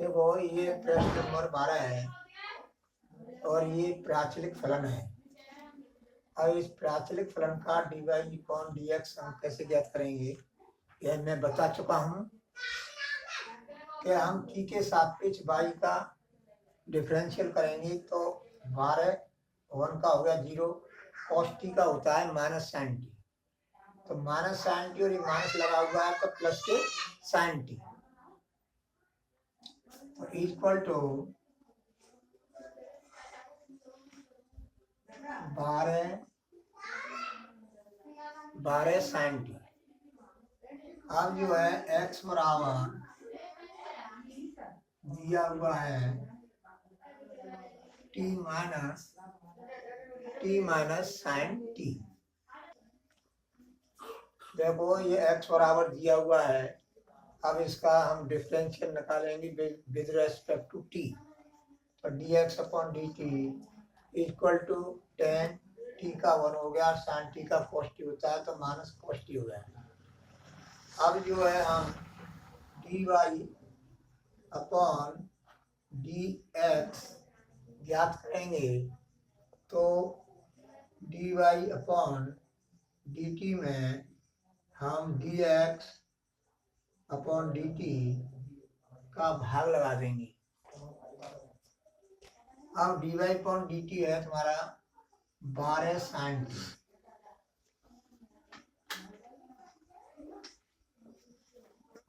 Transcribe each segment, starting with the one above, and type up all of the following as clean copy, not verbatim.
देखो ये प्रश्न नंबर 12 है और ये प्राचलिक फलन है। अब इस प्राचलिक फलन का dy अपॉन dx हम कैसे ज्ञात करेंगे, यह मैं बता चुका हूँ कि हम t के सापेक्ष y का डिफरेंशियल करेंगे तो 12 1 का हो गया 0, cos t का होता है माइनस साइन टी, तो माइनस साइन टी और ये माइनस लगा हुआ है तो प्लस के साइन टी, तो इक्वल टू 12 साइन टी। अब जो है x बराबर दिया हुआ है t माइनस साइन टी। देखो ये x बराबर दिया हुआ है, अब इसका हम डिफरेंशियल निकालेंगे विद रेस्पेक्ट टू t, तो dx upon dt equal to tan t का 1 हो गया, साइन टी का cos t होता है तो माइनस cos t हो गया। अब जो है हम dy अपॉन dx ज्ञात करेंगे तो dy अपॉन dt में हम dx अपॉन dt का भाग लगा देंगे। अब dy अपॉन dt है तुम्हारा 12 साइन टी,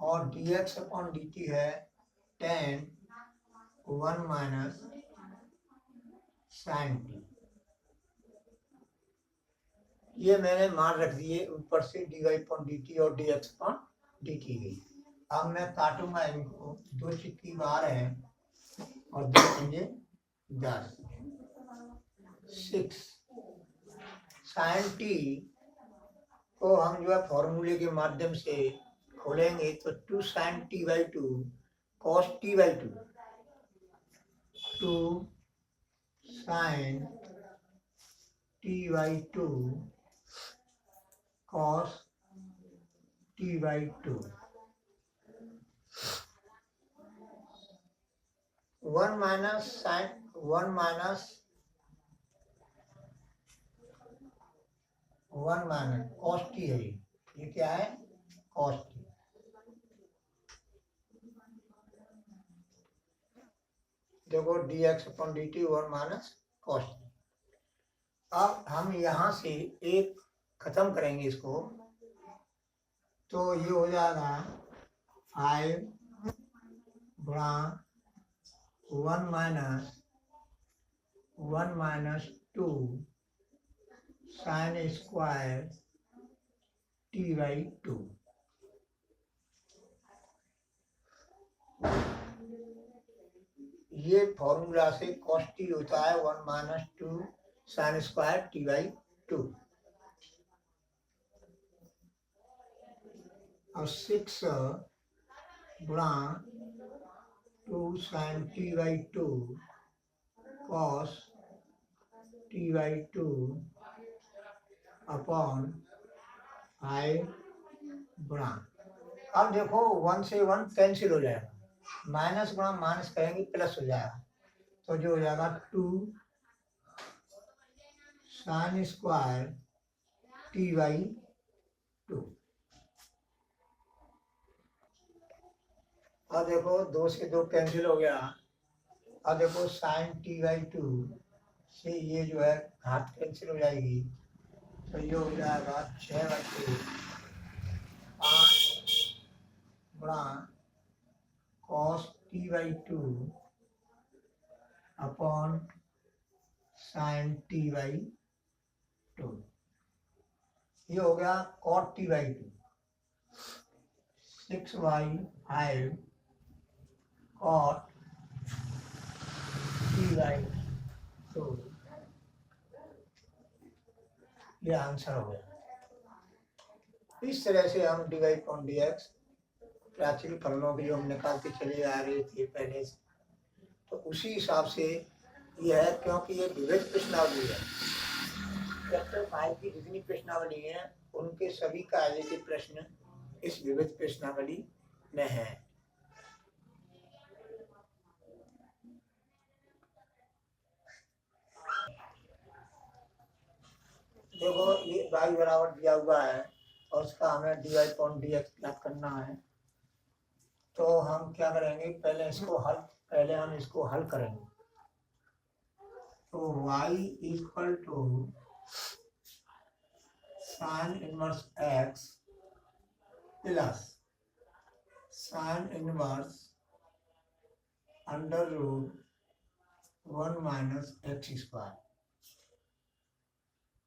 और dx अपॉन dt है 10 1 माइनस साइन टी। ये मैंने मान रख दिए ऊपर से dy अपॉन dt और dx अपॉन dt की। अब मैं काटूंगा इनको, 2 चिक्की 12 है और 2 पंजे 10, 6 साइन टी को हम जो है फॉर्मूले के माध्यम से खोलेंगे तो 2 sine t by 2 cos t by 2, 2 sine t by 2 cos t by 2, 1 minus sine 1 minus cos t है, ये क्या है कॉस टी। देखो dx upon dt 1 minus cos t. अब हम यहाँ से एक खत्म करेंगे इसको, तो ये हो जाएगा 5 गुणा 1 minus 2 sine square t by 2। ये फॉर्मूला से कॉस टी होता है 1 minus 2 sine square t by 2, और 6 गुणा 2 sine t by 2 cos t by 2 upon 5 गुणा। अब देखो 1 से 1 कैंसिल हो जाएगा, माइनस गुणा माइनस करेंगे प्लस हो जाएगा, तो जो हो जाएगा 2 साइन स्क्वायर टी बाई 2। अब देखो 2 से 2 कैंसिल हो गया, अब देखो साइन टी बाई 2 से ये जो है घात कैंसिल हो जाएगी, तो ये हो जाएगा 6/5 गुणा cos t by 2 upon sine t by 2, ये हो गया cot t by 2, 6/5 cot t by 2, ये आंसर हो गया। इस तरह से हम dy अपॉन dx प्राचीन फलनों की जो हम निकालते चले आ रहे थे पहले से, तो उसी हिसाब से यह है, क्योंकि ये विविध प्रश्नावली है। चैप्टर 5 की जितनी प्रश्नावली है उनके सभी कायदे के प्रश्न इस विविध प्रश्नावली में है। वाई बराबर दिया हुआ है और उसका हमें dy अपॉन dx ज्ञात करना है। तो हम क्या करेंगे, पहले हम इसको हल करेंगे। तो y equal to sine inverse x plus sine inverse under root 1 minus x square.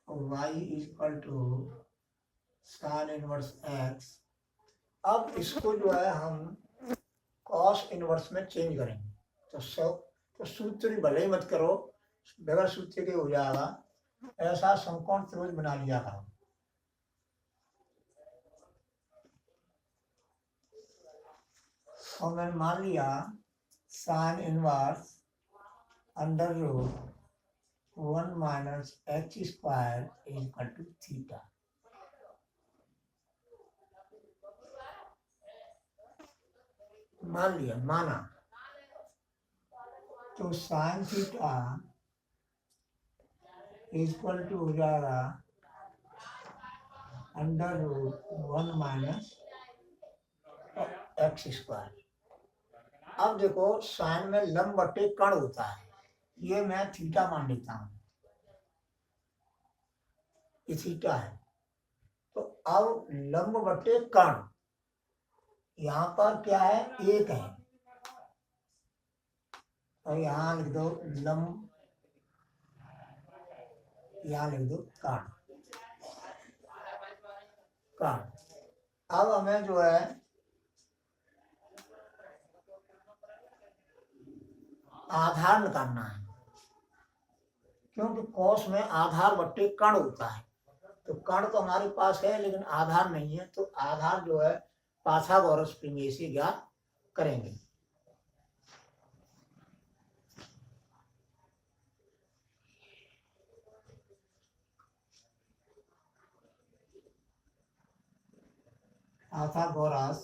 y equal to sine inverse x। अब इसको जो है हम कॉस इनवर्स में चेंज करेंगे। तो सूत्र भले ही मत करो, बगैर सूत्र के हो जाएगा। ऐसा समकोण त्रिभुज बना लिया करो। और मैंने मान लिया sine inverse under root 1 minus x square equal to theta. मान लिया, माना। तो साइन थीटा इक्वल टू हो जाएगा under root 1 minus x square. अब देखो, साइन में लंब बटे कर्ण होता है, ये मैं थीटा मान लेता हूं, ये थीटा है। तो अब लंब बटे कर्ण, यहाँ पर क्या है, 1 है, और यहाँ लिख दो लंब, यहाँ लिख दो कर्ण। अब हमें जो है आधार निकालना है, क्योंकि कॉस में आधार बट्टे कर्ण होता है। तो कर्ण तो हमारे पास है लेकिन आधार नहीं है, तो आधार जो है पाइथागोरस प्रमेय से ज्ञात करेंगे। पाइथागोरस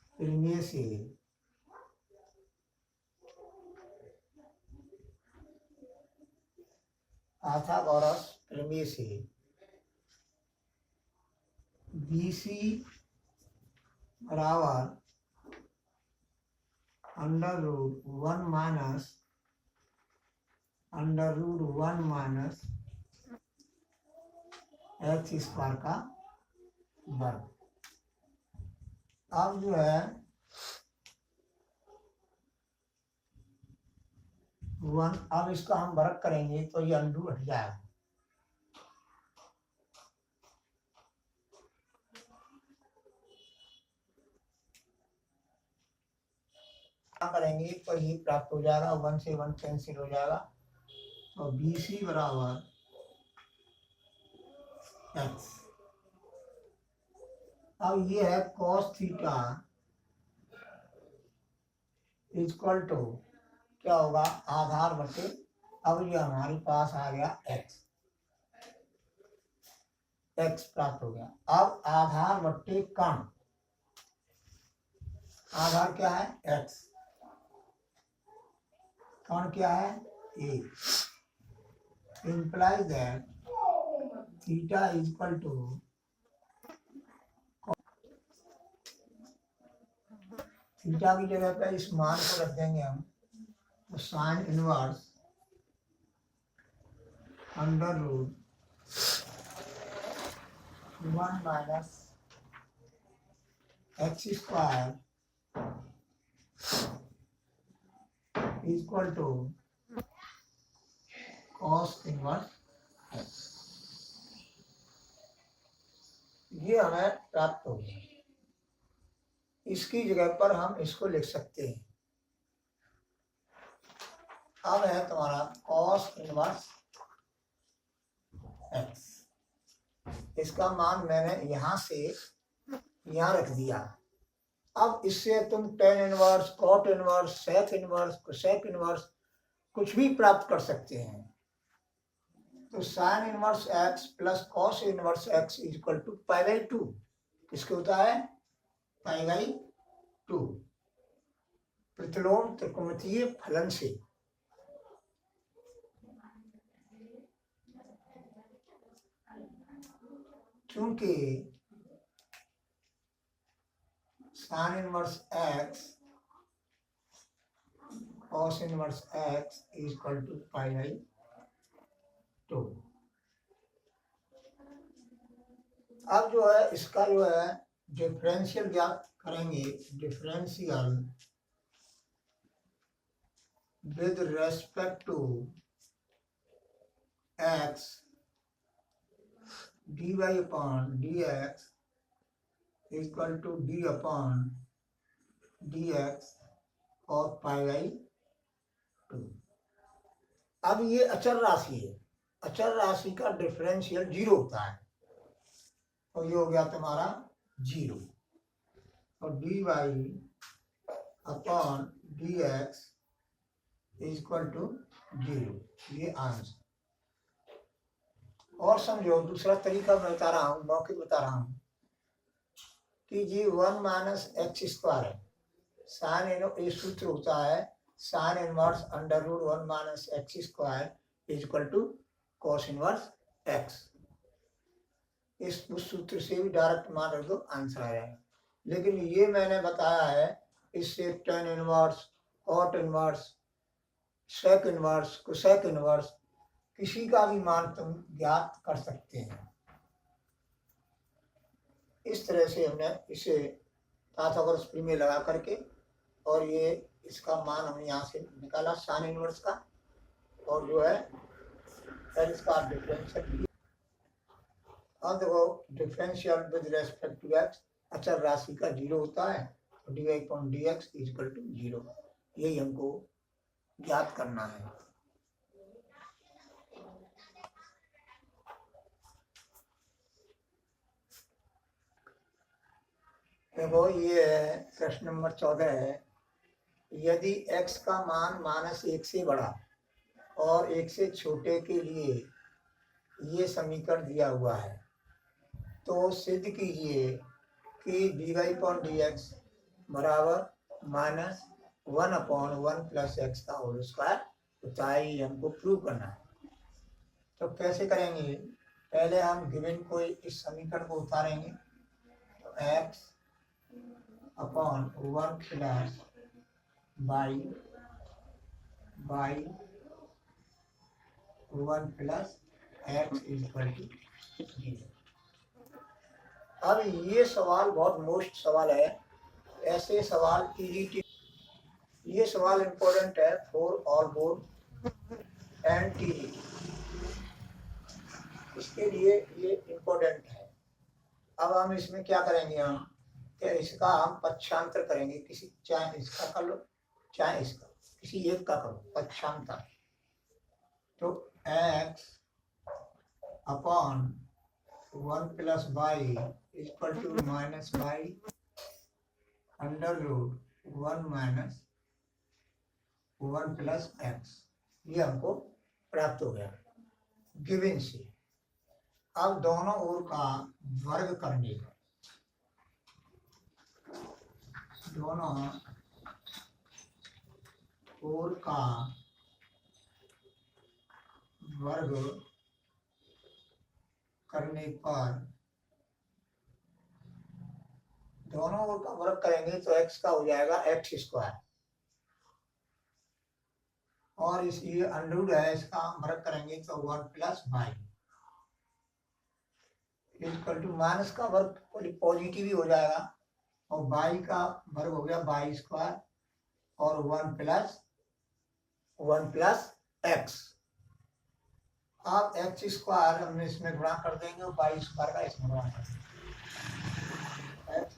प्रमेय से BC बराबर under root 1 minus x square का वर्ग। अब जो है 1, अब इसका हम वर्ग करेंगे तो ये अंडू हट जाएगा। करेंगे तो ये प्राप्त हो जाएगा, 1 से 1 कैंसिल हो जाएगा। तो BC बराबर एक्स। अब ये है cos थीटा इक्वल टू क्या होगा, आधार बटे, अब ये हमारे पास आ गया x प्राप्त हो गया। अब आधार बटे कर्ण, आधार क्या है x, कर्ण क्या है a, implies that theta is equal to, theta की जगह पे इस मान को रख देंगे हम, तो sine inverse under root 1 minus x square equal to cos inverse x. ये हमें प्राप्त हो गया। इसकी जगह पर हम इसको लिख सकते हैं। अब है तुम्हारा कॉस इनवर्स एक्स, इसका मान मैंने यहां से यहां रख दिया। अब इससे तुम tan inverse, cot inverse, sec inverse, cosec inverse कुछ भी प्राप्त कर सकते हैं। तो sine inverse x plus cos inverse x equal to π/2 किसके होता है, π/2 प्रतिलोम त्रिकोणमितीय फलन से। चूंकि sine inverse x cos inverse x is equal to pi by 2। अब जो है इसका जो है डिफरेंशियल ज्ञात करेंगे, differential with respect to x dy upon dx equal to d upon dx और पाई बाई 2। अब ये अचर राशि है, अचर राशि का डिफरेंशियल 0 होता है, तो ये हो गया तुम्हारा 0 और dy upon dx equal to 0, ये आंसर। और समझो दूसरा तरीका मैं बता रहा हूँ, मौखिक बता रहा हूँ कि जी 1 माइनस एक्स स्क्वायर है, साइन ये सूत्र होता है sine inverse under root 1 minus x square is equal to cos inverse x. उस सूत्र से भी डायरेक्ट मान रख दो, आंसर आ जाएगा। लेकिन ये मैंने बताया है इससे tan inverse, cot inverse, sec inverse, cosec inverse किसी का भी मान तुम ज्ञात कर सकते हैं। इस तरह से हमने इसे पाइथागोरस प्रमेय लगा करके और ये इसका मान हमने यहाँ से निकाला साइन इनवर्स का, और जो है फिर इसका डिफरेंशियल। अब देखो differential with respect to x, अचर राशि का 0 होता है तो dy upon dx equal to 0, यही हमको ज्ञात करना है। देखो ये है प्रश्न नंबर 14 है, यदि x का मान -1 से बड़ा और 1 से छोटे के लिए ये समीकरण दिया हुआ है तो सिद्ध कीजिए कि dy अपॉन dx बराबर -1 अपॉन 1 प्लस एक्स का होल स्क्वायर होता है। ये हमको प्रूव करना है। तो कैसे करेंगे, पहले हम गिवन को इस समीकरण को उतारेंगे, तो x upon 1 plus y 1 plus x equal to 0। अब ये सवाल बहुत मोस्ट सवाल है, ऐसे सवाल इजी, ये सवाल इम्पोर्टेंट है for all board and TG, इसके लिए ये इम्पोर्टेंट है। अब हम इसमें क्या करेंगे, हम कि इसका हम पक्षांतर करेंगे, किसी चाहे इसका कर लो चाहे इसका, किसी एक का करो पक्षांतर। तो x upon 1 plus y equal to minus y under root 1 minus 1 plus x, ये हमको प्राप्त हो गया गिवन से। अब दोनों ओर का वर्ग करने का, दोनों ओर का वर्ग करने पर, दोनों ओर का वर्ग करेंगे तो x का हो जाएगा एक्स स्क्वायर, और इस ये अंडररूट है इसका हम वर्ग करेंगे तो 1 plus y equal to minus का वर्ग पॉजिटिव ही हो जाएगा और बाई का वर्ग हो गया बाई स्क्वायर और 1 प्लस एक्स। अब एक्स स्क्वायर हमने इसमें गुणा कर देंगे और बाई स्क्वायर का इसमें गुणा कर देंगे। X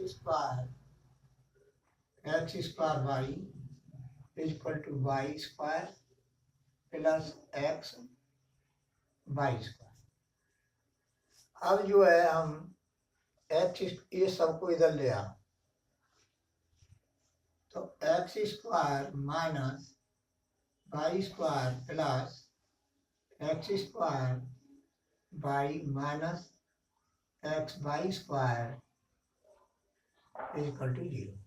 square by equal two by square plus x y square. अब जो है हम एक्स ये सबको इधर ले आओ, तो x square minus y square plus x square y minus x y square equal to 0।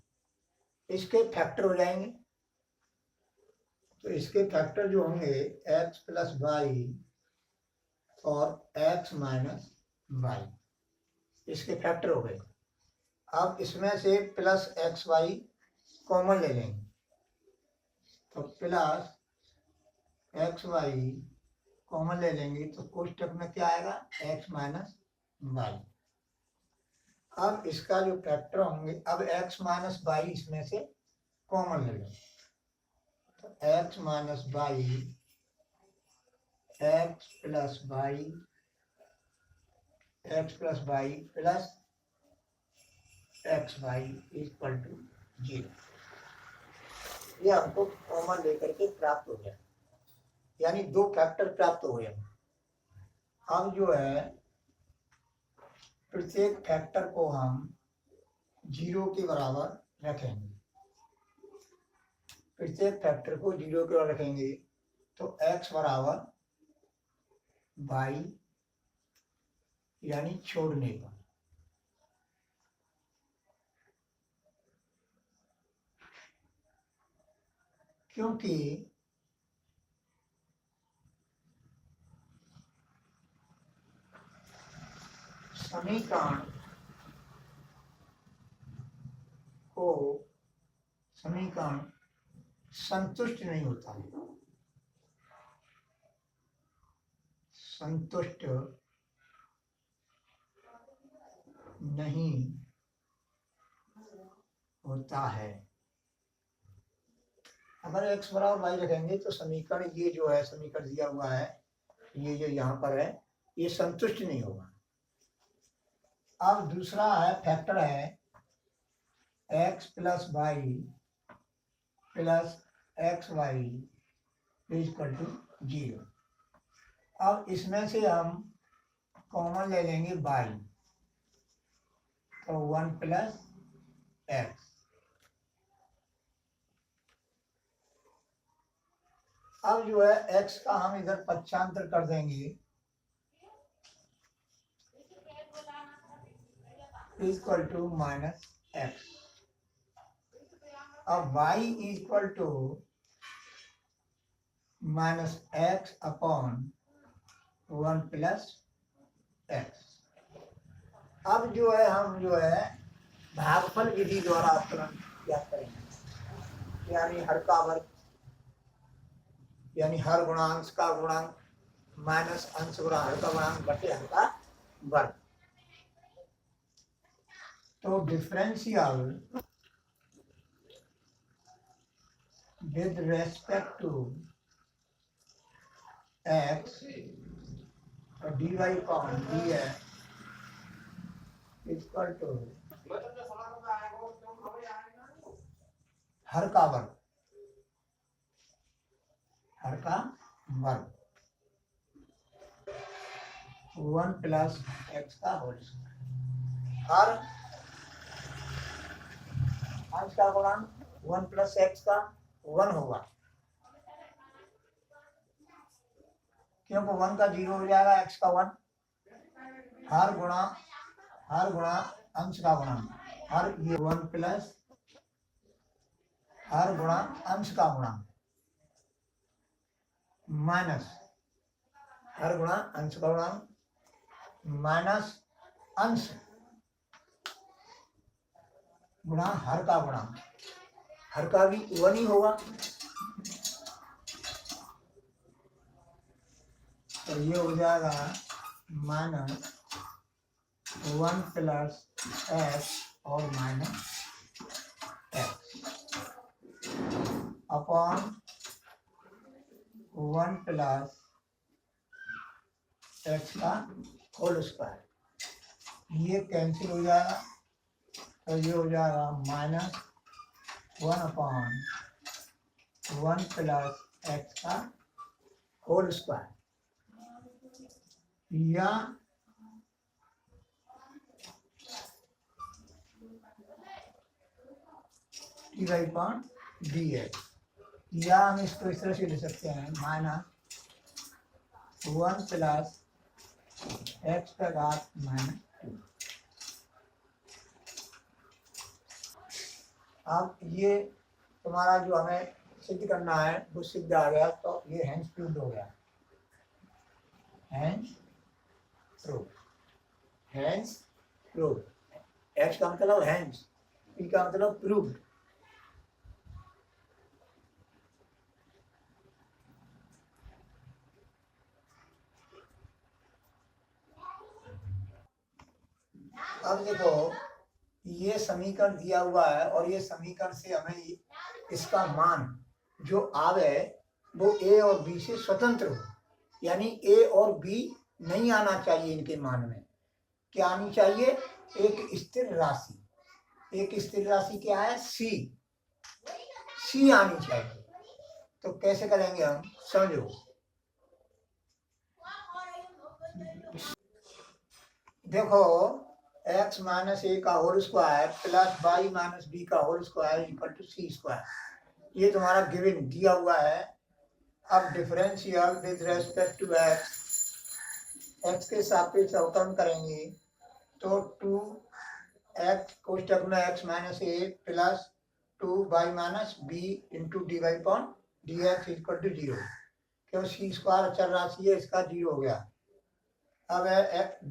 इसके फैक्टर हो जाएंगे, तो इसके फैक्टर जो होंगे एक्स प्लस बाई और एक्स माइनस बाई, इसके फैक्टर हो गए। अब इसमें से प्लस एक्स वाई कॉमन ले लेंगे, तो प्लस एक्स वाई कॉमन ले लेंगे तो कोष्टक में क्या आएगा, एक्स माइनस वाई। अब इसका जो फैक्टर होंगे, अब एक्स माइनस वाई इसमें से कॉमन ले लेंगे, तो x minus y, x plus y, x plus y plus x y equal to 0। ये हमको कॉमन लेकर के प्राप्त हो गया, यानी दो फैक्टर प्राप्त हो गए। अब जो है प्रत्येक फैक्टर को हम 0 के बराबर रखेंगे, प्रत्येक फैक्टर को 0 के बराबर रखेंगे, तो x बराबर y यानी छोड़ने पर, क्योंकि समीकरण संतुष्ट नहीं होता है, संतुष्ट नहीं होता है। अगर x बराबर y रखेंगे तो समीकरण, ये जो है समीकरण दिया हुआ है, ये जो यहाँ पर है, ये संतुष्ट नहीं होगा। अब दूसरा है फैक्टर है x plus y plus x y equal to 0। अब इसमें से हम कॉमन ले लेंगे y, तो 1 प्लस एक्स। अब जो है x का हम इधर पक्षांतर कर देंगे, इक्वल टू माइनस एक्स। अब y equal to minus x upon 1 plus x. अब जो है हम जो है भागफल विधि द्वारा अपकरण ज्ञात करेंगे, यानी हर का वर्ग, यानी हर गुणांश का गुणांक माइनस अंश गुणा हर का गुणांक बटे हर का वर्ग। तो differential with respect to x dy upon dx equal to हर का वर्ग, हर का वर्ग 1 प्लस एक्स का होल स्क्वायर। हर अंश का गुणांक 1 प्लस एक्स का 1 होगा, क्योंकि 1 का 0 हो जाएगा, x का 1। हर गुणा अंश का गुणांक, हर ये 1 प्लस हर गुणा अंश का गुणांक माइनस हर गुणा अंश का गुणांक माइनस अंश गुणा हर का गुणांक, हर का भी 1 ही होगा, तो ये हो जाएगा माइनस 1 प्लस एक्स और minus x upon 1 plus x का होल स्क्वायर। ये कैंसिल हो जाएगा, तो ये हो जाएगा माइनस 1 अपॉन 1 प्लस एक्स का होल स्क्वायर, या d y upon d x, या हम इसको इस तरह से ले सकते हैं माइनस 1 प्लस एक्स का घात माइनस 2। अब ये तुम्हारा जो हमें सिद्ध करना है वो सिद्ध आ गया, तो ये हैंस प्रूव्ड हो गया, hence proved, hence proved. X का मतलब हैंस, पी का मतलब प्रूव्ड। अब देखो ये समीकरण दिया हुआ है और ये समीकरण से हमें इसका मान जो आवे वो ए और बी से स्वतंत्र हो, यानी ए और बी नहीं आना चाहिए इनके मान में। क्या आनी चाहिए? एक स्थिर राशि। एक स्थिर राशि क्या है? सी। सी आनी चाहिए। तो कैसे करेंगे हम, समझो। देखो x माइनस ए का whole square plus y minus b का whole square equal to c square, ये तुम्हारा गिवन दिया हुआ है। अब differential with respect to x, x के सापेक्ष अवकलन करेंगे तो 2x कोष्टक में x minus a plus 2y minus b into d y upon d x equal to 0, क्यों सी स्क्वायर अचर राशि है, इसका 0 हो गया। अब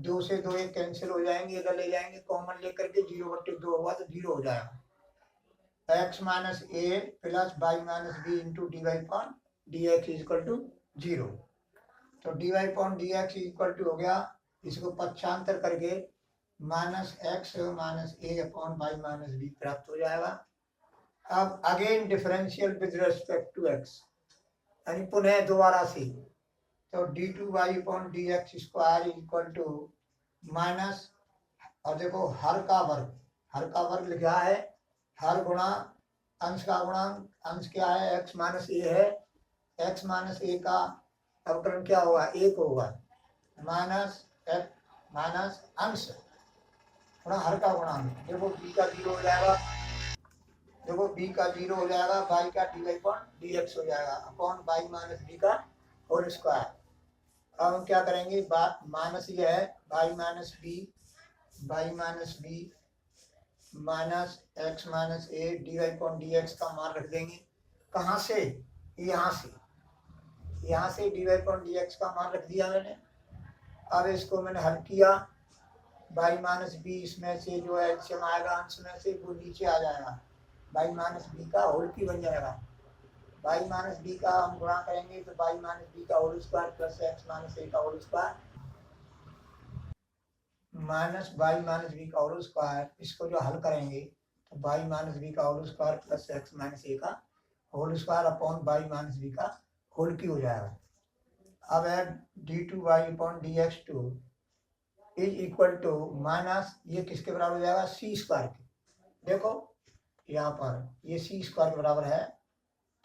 2 से 2 एक कैंसिल हो जाएंगे, इधर ले जाएंगे कॉमन लेकर के, 0/2 होगा तो 0 हो जाएगा। x minus a plus y minus b into d y upon d x equal to 0। तो d y upon d x equal to हो गया, इसको पक्षांतर करके minus x minus a upon y minus b प्राप्त हो जाएगा। अब again differential with respect to x, यानी पुनः दोबारा से, तो d two y upon d x square equal to minus, और देखो हर का वर्ग, हर का वर्ग लिखा है, हर गुणा अंश का गुणांक, अंश क्या है? एक्स माइनस ए है, एक्स माइनस ए का अवकलन क्या होगा? 1 होगा, माइनस एक्स माइनस अंश गुणा हर का गुणांक। देखो बी का 0 हो जाएगा, देखो बी का 0 हो जाएगा, बाई का d y upon d x हो जाएगा अपॉन बाई माइनस बी का होल स्क्वायर। अब हम क्या करेंगे, माइनस ये है y minus b, y minus b minus x minus a d y upon d x का मान रख देंगे। कहाँ से? यहाँ से, यहाँ से d y upon d x का मान रख दिया मैंने। अब इसको मैंने हल किया, बाई माइनस बी इसमें से जो एलसीएम आएगा अंश में से वो नीचे आ जाएगा, बाई माइनस बी का होल की बन जाएगा। बाई माइनस बी का हम गुणा करेंगे तो बाई माइनस बी का whole square plus x minus a का whole square minus y minus b का होल स्क्वायर, इसको जो हल करेंगे तो बाई माइनस बी का whole square plus x minus a का whole square upon y minus b का होल की हो जाएगा। अब है d two y upon d x two is equal to minus, ये किसके बराबर हो जाएगा? सी स्क्वायर के। देखो यहाँ पर ये सी स्क्वायर के बराबर है,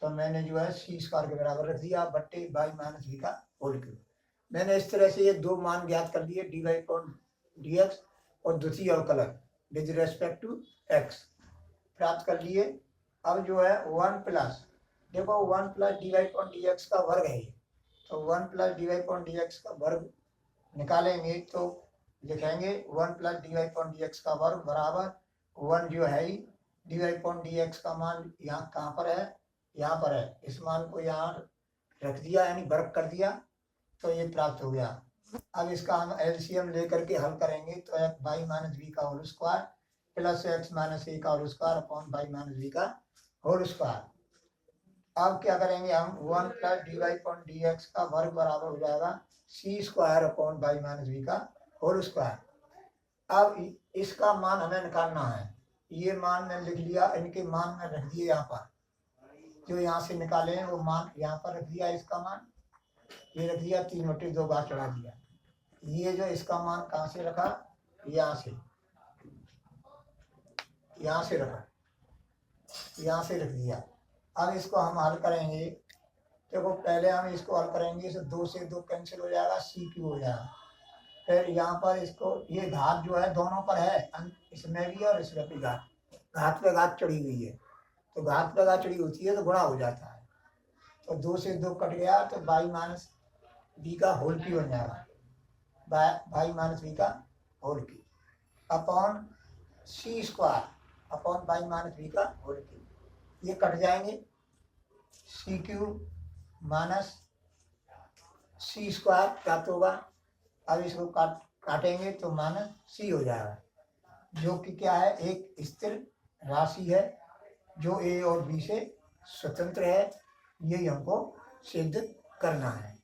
तो मैंने जो है सी स्क्वायर के बराबर रख दिया बट्टे बाई माइनस बी का होल क्यूब। मैंने इस तरह से ये दो मान ज्ञात कर लिए, d y upon d x और द्वितीय अवकलन विद रेस्पेक्ट टू एक्स प्राप्त कर लिए। अब जो है 1 प्लस, देखो 1 plus d y upon d x का वर्ग है ये, तो 1 plus d y upon d x का वर्ग निकालेंगे तो लिखेंगे 1 plus d y upon d x का वर्ग बराबर 1 जो है ही d y upon d x का मान यहाँ कहाँ पर है? यहाँ पर है, इस मान को यहाँ रख दिया यानी वर्ग कर दिया, तो ये प्राप्त हो गया। अब इसका हम एलसीएम लेकर के हल करेंगे तो एक्स बाई माइनस बी का whole square plus x minus a का whole square upon y minus b का होल स्क्वायर। अब क्या करेंगे हम, 1 plus d y upon d x का वर्ग बराबर हो जाएगा c square upon y minus b का होल स्क्वायर। अब इसका मान हमें निकालना है, ये मान मैंने लिख लिया, इनके मान में रख दिए यहाँ पर, जो यहाँ से निकाले हैं वो मान यहाँ पर रख दिया, इसका मान ये रख दिया, 3/2 बार चढ़ा दिया। ये जो इसका मान कहाँ से रखा? यहाँ से, यहाँ से रखा, यहाँ से रख दिया। अब इसको हम हल करेंगे, देखो पहले हम इसको हल करेंगे तो 2 से 2 कैंसिल हो जाएगा, सी क्यू हो जाएगा। फिर यहाँ पर इसको, ये घात जो है दोनों पर है, इसमें भी और इसमें भी घात, घात पे घात चढ़ी हुई है, तो घात पे घात चढ़ी होती है तो गुणा हो जाता है। तो 2 से 2 कट गया तो बाई माइनस बी का होल की बन जाएगा, बाई माइनस बी का होल की upon c square upon y minus b का होल की, ये कट जाएंगे, c cube minus c square प्राप्त होगा। अब इसको काटेंगे तो माइनस सी हो जाएगा, जो कि क्या है, एक स्थिर राशि है जो ए और बी से स्वतंत्र है। यही हमको सिद्ध करना है।